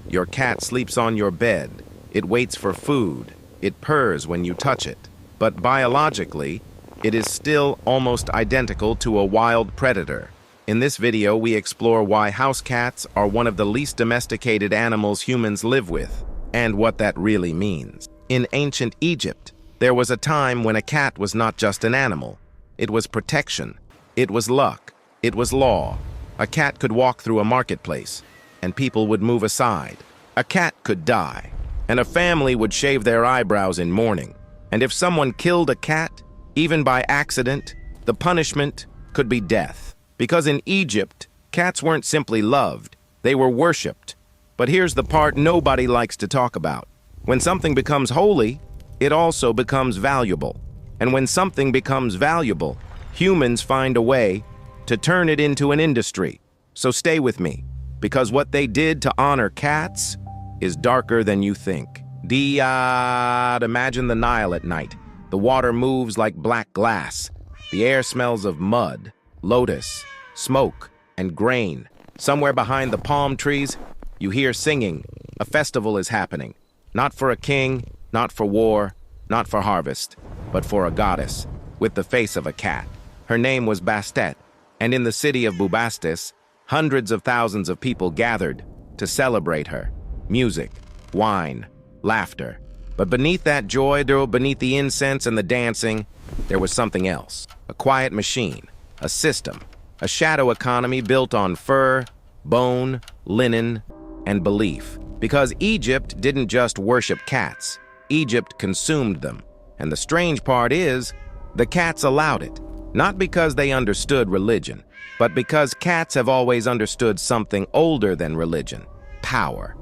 Your cat sleeps on your bed. It waits for food. It purrs when you touch it. But biologically, it is still almost identical to a wild predator. In this video, we explore why house cats are one of the least domesticated animals humans live with, and what that really means. In ancient Egypt, there was a time when a cat was not just an animal. It was protection. It was luck. It was law. A cat could walk through a marketplace, and people would move aside. A cat could die, and a family would shave their eyebrows in mourning. And if someone killed a cat, even by accident, the punishment could be death. Because in Egypt, cats weren't simply loved, they were worshipped. But here's the part nobody likes to talk about. When something becomes holy, it also becomes valuable. And when something becomes valuable, humans find a way to turn it into an industry. So stay with me, because what they did to honor cats is darker than you think. Imagine the Nile at night. The water moves like black glass. The air smells of mud, lotus, smoke, and grain. Somewhere behind the palm trees, you hear singing. A festival is happening. Not for a king, not for war, not for harvest, but for a goddess with the face of a cat. Her name was Bastet, and in the city of Bubastis, hundreds of thousands of people gathered to celebrate her. Music, wine, laughter. But beneath that joy, beneath the incense and the dancing, there was something else. A quiet machine, a system, a shadow economy built on fur, bone, linen, and belief. Because Egypt didn't just worship cats, Egypt consumed them. And the strange part is, the cats allowed it. Not because they understood religion, but because cats have always understood something older than religion: power.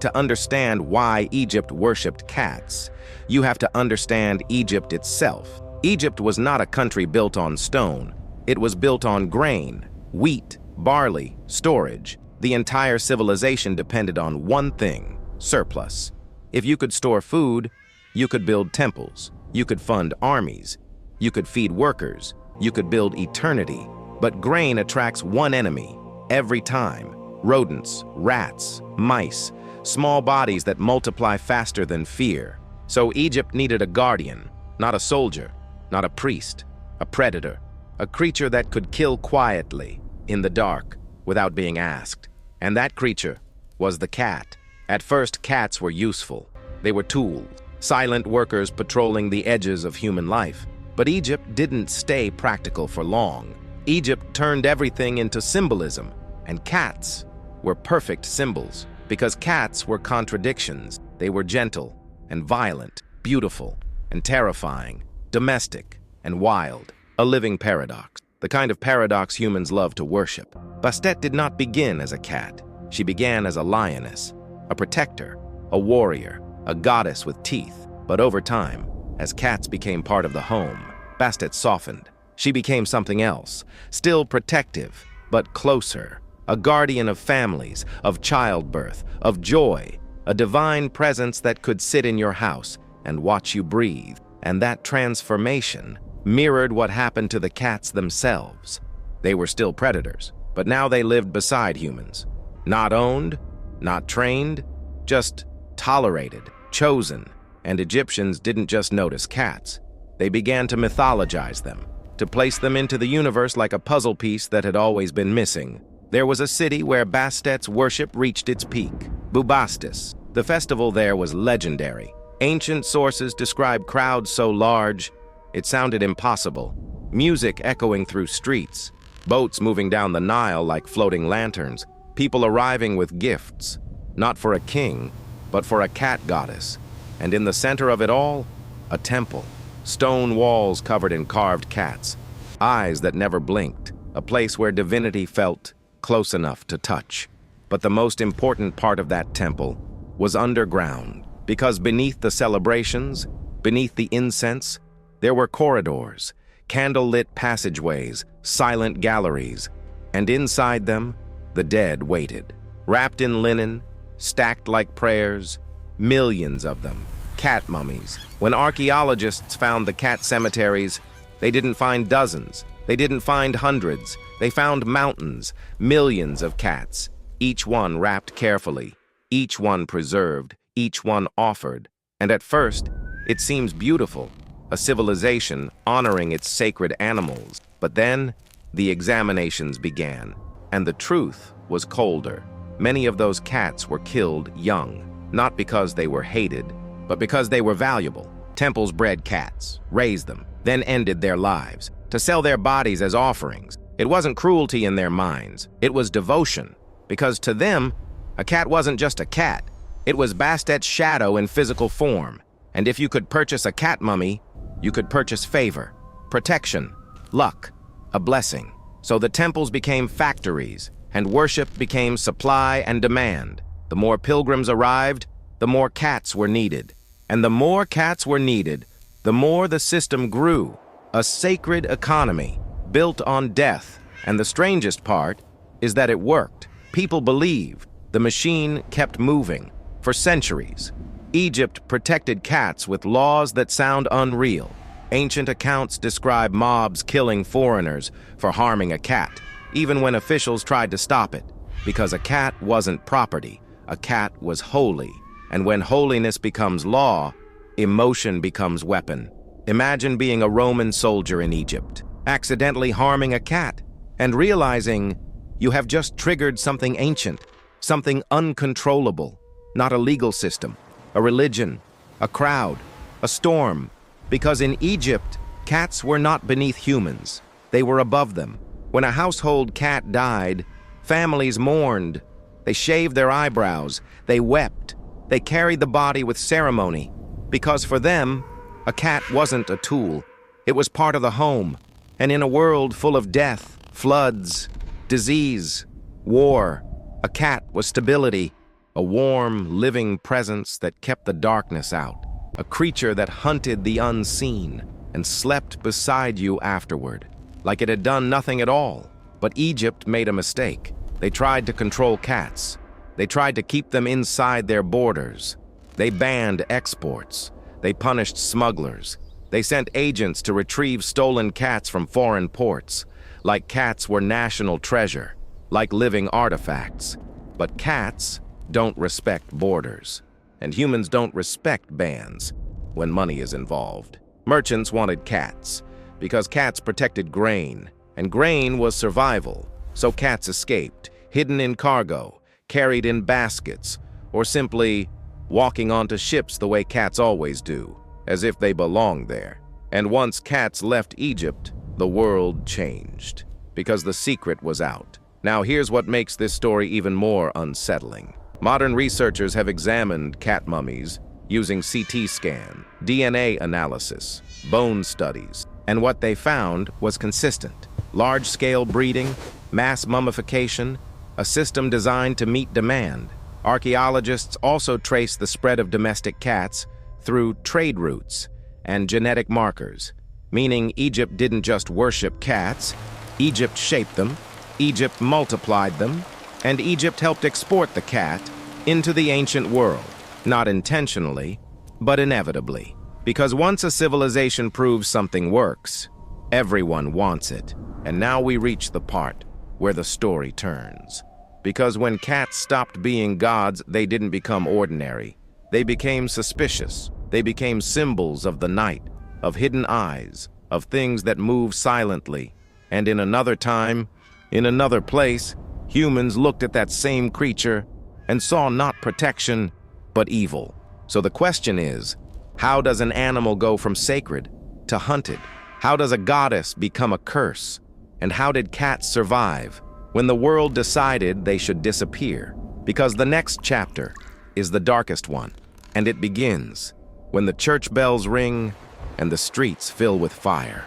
To understand why Egypt worshipped cats, you have to understand Egypt itself. Egypt was not a country built on stone. It was built on grain, wheat, barley, storage. The entire civilization depended on one thing: surplus. If you could store food, you could build temples, you could fund armies, you could feed workers, you could build eternity. But grain attracts one enemy every time: rodents, rats, mice, small bodies that multiply faster than fear. So Egypt needed a guardian, not a soldier, not a priest, a predator, a creature that could kill quietly, in the dark, without being asked. And that creature was the cat. At first, cats were useful. They were tools, silent workers patrolling the edges of human life. But Egypt didn't stay practical for long. Egypt turned everything into symbolism, and cats were perfect symbols. Because cats were contradictions. They were gentle and violent, beautiful and terrifying, domestic and wild. A living paradox, the kind of paradox humans love to worship. Bastet did not begin as a cat. She began as a lioness, a protector, a warrior, a goddess with teeth. But over time, as cats became part of the home, Bastet softened. She became something else, still protective, but closer. A guardian of families, of childbirth, of joy, a divine presence that could sit in your house and watch you breathe. And that transformation mirrored what happened to the cats themselves. They were still predators, but now they lived beside humans. Not owned, not trained, just tolerated, chosen. And Egyptians didn't just notice cats. They began to mythologize them, to place them into the universe like a puzzle piece that had always been missing. There was a city where Bastet's worship reached its peak: Bubastis. The festival there was legendary. Ancient sources describe crowds so large, it sounded impossible. Music echoing through streets, boats moving down the Nile like floating lanterns, people arriving with gifts, not for a king, but for a cat goddess. And in the center of it all, a temple. Stone walls covered in carved cats, eyes that never blinked, a place where divinity felt close enough to touch. But the most important part of that temple was underground, because beneath the celebrations, beneath the incense, there were corridors, candle-lit passageways, silent galleries, and inside them, the dead waited. Wrapped in linen, stacked like prayers, millions of them, cat mummies. When archaeologists found the cat cemeteries, they didn't find dozens, they didn't find hundreds, they found mountains, millions of cats, each one wrapped carefully, each one preserved, each one offered. And at first, it seems beautiful, a civilization honoring its sacred animals. But then, the examinations began, and the truth was colder. Many of those cats were killed young, not because they were hated, but because they were valuable. Temples bred cats, raised them, then ended their lives, to sell their bodies as offerings. It wasn't cruelty in their minds, it was devotion, because to them, a cat wasn't just a cat. It was Bastet's shadow in physical form, and if you could purchase a cat mummy, you could purchase favor, protection, luck, a blessing. So the temples became factories, and worship became supply and demand. The more pilgrims arrived, the more cats were needed. And the more cats were needed, the more the system grew. A sacred economy, built on death. And the strangest part is that it worked. People believed. The machine kept moving. For centuries, Egypt protected cats with laws that sound unreal. Ancient accounts describe mobs killing foreigners for harming a cat, even when officials tried to stop it, because a cat wasn't property, a cat was holy. And when holiness becomes law, emotion becomes weapon. Imagine being a Roman soldier in Egypt, accidentally harming a cat, and realizing you have just triggered something ancient, something uncontrollable, not a legal system, a religion, a crowd, a storm. Because in Egypt, cats were not beneath humans. They were above them. When a household cat died, families mourned. They shaved their eyebrows. They wept. They carried the body with ceremony. Because for them, a cat wasn't a tool. It was part of the home. And in a world full of death, floods, disease, war, a cat was stability, a warm, living presence that kept the darkness out. A creature that hunted the unseen and slept beside you afterward, like it had done nothing at all. But Egypt made a mistake. They tried to control cats. They tried to keep them inside their borders. They banned exports. They punished smugglers. They sent agents to retrieve stolen cats from foreign ports, like cats were national treasure, like living artifacts. But cats don't respect borders. And humans don't respect bans when money is involved. Merchants wanted cats because cats protected grain, and grain was survival. So cats escaped, hidden in cargo, carried in baskets, or simply walking onto ships the way cats always do, as if they belonged there. And once cats left Egypt, the world changed, because the secret was out. Now here's what makes this story even more unsettling. Modern researchers have examined cat mummies using CT scan, DNA analysis, bone studies, and what they found was consistent. Large-scale breeding, mass mummification, a system designed to meet demand. Archaeologists also trace the spread of domestic cats through trade routes and genetic markers, meaning Egypt didn't just worship cats, Egypt shaped them, Egypt multiplied them, and Egypt helped export the cat into the ancient world, not intentionally, but inevitably. Because once a civilization proves something works, everyone wants it. And now we reach the part where the story turns. Because when cats stopped being gods, they didn't become ordinary. They became suspicious. They became symbols of the night, of hidden eyes, of things that move silently. And in another time, in another place, humans looked at that same creature and saw not protection, but evil. So the question is, how does an animal go from sacred to hunted? How does a goddess become a curse? And how did cats survive when the world decided they should disappear? Because the next chapter is the darkest one, and it begins when the church bells ring and the streets fill with fire.